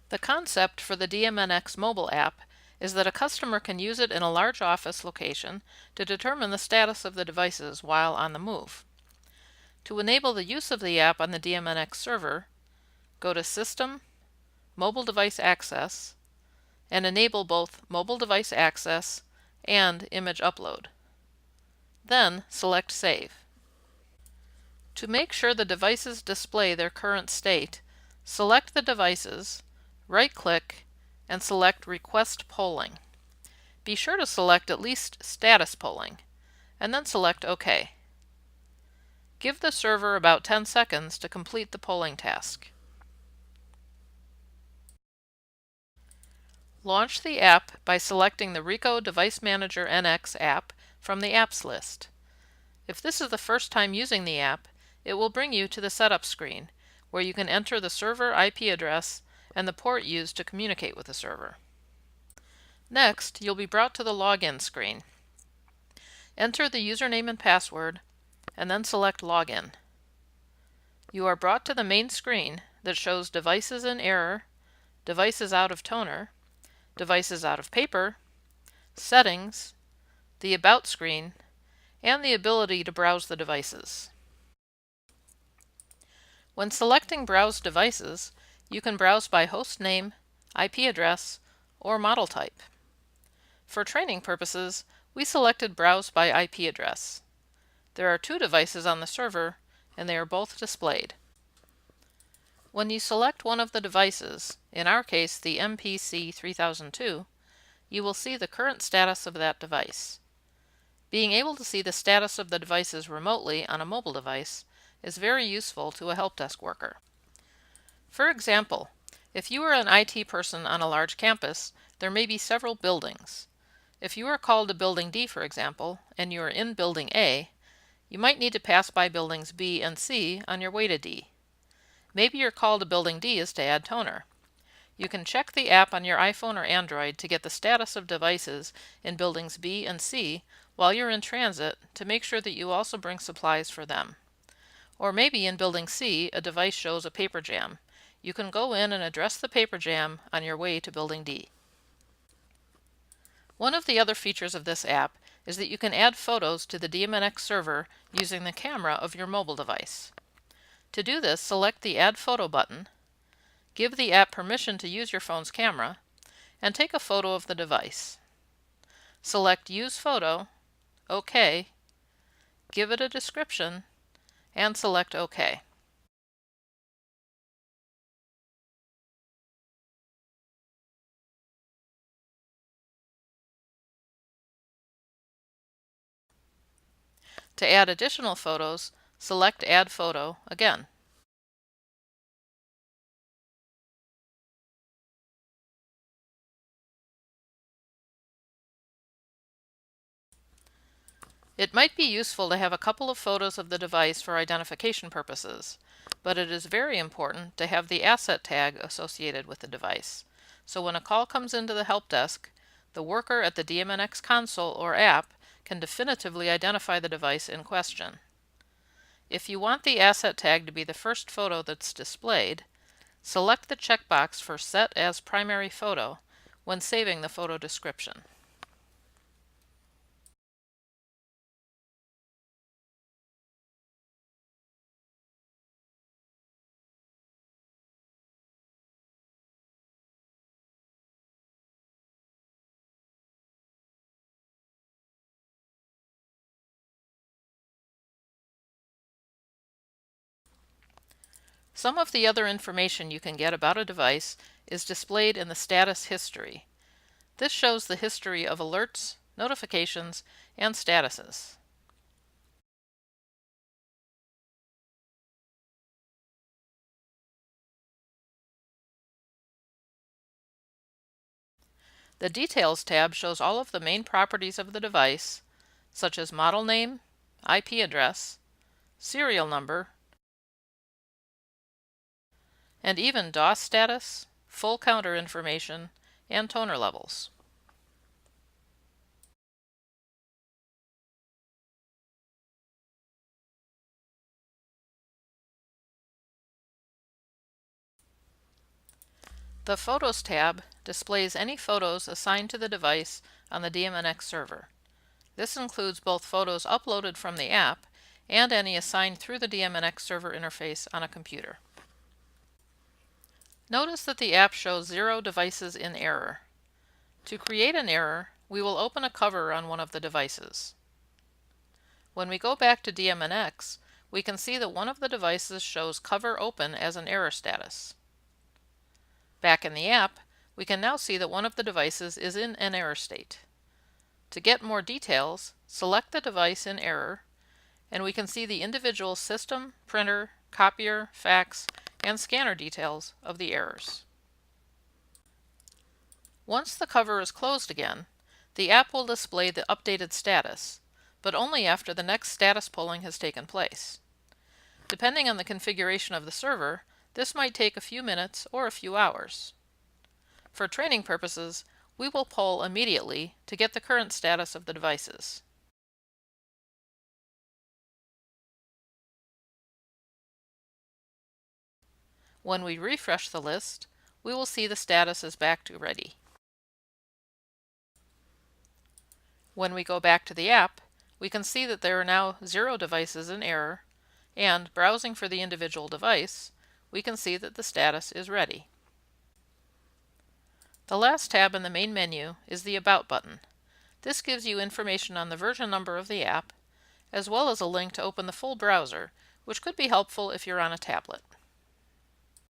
The concept for the DMNX mobile app is that a customer can use it in a large office location to determine the status of the devices while on the move. To enable the use of the app on the DMNX server, go to System, Mobile Device Access, and enable both Mobile Device Access and Image Upload. Then select Save. To make sure the devices display their current state, select the devices, right-click, and select Request Polling. Be sure to select at least Status Polling, and then select OK. Give the server about 10 seconds to complete the polling task. Launch the app by selecting the Ricoh Device Manager NX app from the Apps list. If this is the first time using the app, it will bring you to the setup screen, where you can enter the server IP address and the port used to communicate with the server. Next, you'll be brought to the login screen. Enter the username and password, and then select Login. You are brought to the main screen that shows devices in error, devices out of toner, devices out of paper, settings, the About screen, and the ability to browse the devices. When selecting Browse Devices, you can browse by host name, IP address, or model type. For training purposes, we selected Browse by IP address. There are 2 devices on the server, and they are both displayed. When you select one of the devices, in our case the MPC 3002, you will see the current status of that device. Being able to see the status of the devices remotely on a mobile device is very useful to a help desk worker. For example, if you are an IT person on a large campus, there may be several buildings. If you are called to Building D, for example, and you are in Building A, you might need to pass by Buildings B and C on your way to D. Maybe your call to Building D is to add toner. You can check the app on your iPhone or Android to get the status of devices in Buildings B and C while you're in transit to make sure that you also bring supplies for them. Or maybe in Building C, a device shows a paper jam. You can go in and address the paper jam on your way to Building D. One of the other features of this app is that you can add photos to the DMNX server using the camera of your mobile device. To do this, select the Add Photo button, give the app permission to use your phone's camera, and take a photo of the device. Select Use Photo, OK, give it a description, and select OK. To add additional photos, select Add Photo again. It might be useful to have a couple of photos of the device for identification purposes, but it is very important to have the asset tag associated with the device. So when a call comes into the help desk, the worker at the DMNX console or app can definitively identify the device in question. If you want the asset tag to be the first photo that's displayed, select the checkbox for Set as Primary Photo when saving the photo description. Some of the other information you can get about a device is displayed in the status history. This shows the history of alerts, notifications, and statuses. The Details tab shows all of the main properties of the device, such as model name, IP address, serial number, and even DOS status, full counter information, and toner levels. The Photos tab displays any photos assigned to the device on the DMNX server. This includes both photos uploaded from the app and any assigned through the DMNX server interface on a computer. Notice that the app shows 0 devices in error. To create an error, we will open a cover on one of the devices. When we go back to DMNX, we can see that one of the devices shows cover open as an error status. Back in the app, we can now see that one of the devices is in an error state. To get more details, select the device in error, and we can see the individual system, printer, copier, fax, and scanner details of the errors. Once the cover is closed again, the app will display the updated status, but only after the next status polling has taken place. Depending on the configuration of the server, this might take a few minutes or a few hours. For training purposes, we will poll immediately to get the current status of the devices. When we refresh the list, we will see the status is back to ready. When we go back to the app, we can see that there are now 0 devices in error, and browsing for the individual device, we can see that the status is ready. The last tab in the main menu is the About button. This gives you information on the version number of the app, as well as a link to open the full browser, which could be helpful if you're on a tablet.